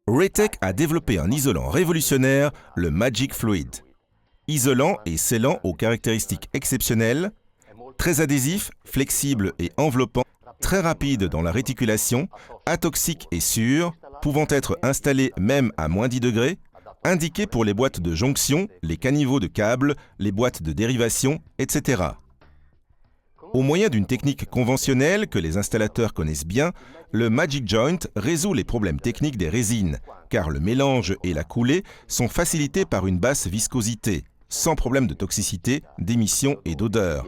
Raytech a développé un isolant révolutionnaire, le Magic Fluid. Isolant et scellant aux caractéristiques exceptionnelles, très adhésif, flexible et enveloppant, très rapide dans la réticulation, atoxique et sûr, pouvant être installé même à moins 10 degrés, indiqué pour les boîtes de jonction, les caniveaux de câbles, les boîtes de dérivation, etc. Au moyen d'une technique conventionnelle que les installateurs connaissent bien, le Magic Joint résout les problèmes techniques des résines, car le mélange et la coulée sont facilités par une basse viscosité, sans problème de toxicité, d'émission et d'odeur.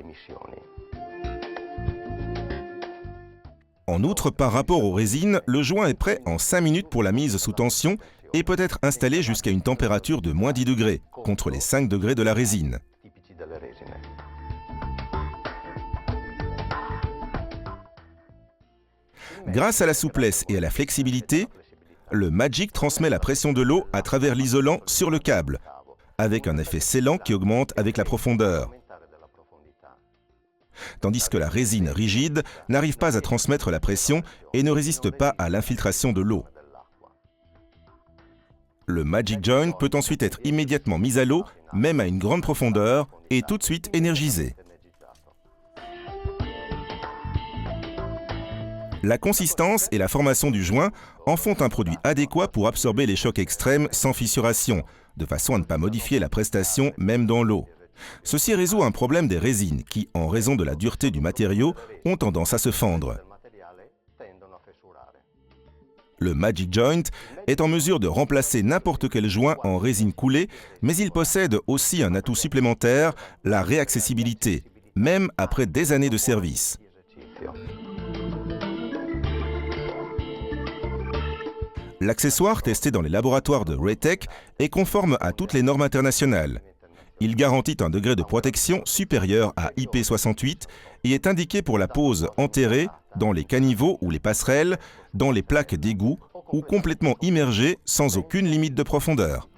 En outre, par rapport aux résines, le joint est prêt en 5 minutes pour la mise sous tension et peut être installé jusqu'à une température de moins 10 degrés, contre les 5 degrés de la résine. Grâce à la souplesse et à la flexibilité, le Magic transmet la pression de l'eau à travers l'isolant sur le câble, avec un effet scellant qui augmente avec la profondeur. Tandis que la résine rigide n'arrive pas à transmettre la pression et ne résiste pas à l'infiltration de l'eau. Le Magic Joint peut ensuite être immédiatement mis à l'eau, même à une grande profondeur, et tout de suite énergisé. La consistance et la formation du joint en font un produit adéquat pour absorber les chocs extrêmes sans fissuration, de façon à ne pas modifier la prestation même dans l'eau. Ceci résout un problème des résines qui, en raison de la dureté du matériau, ont tendance à se fendre. Le Magic Joint est en mesure de remplacer n'importe quel joint en résine coulée, mais il possède aussi un atout supplémentaire, la réaccessibilité, même après des années de service. L'accessoire testé dans les laboratoires de Raytech est conforme à toutes les normes internationales. Il garantit un degré de protection supérieur à IP68 et est indiqué pour la pose enterrée dans les caniveaux ou les passerelles, dans les plaques d'égout ou complètement immergé sans aucune limite de profondeur.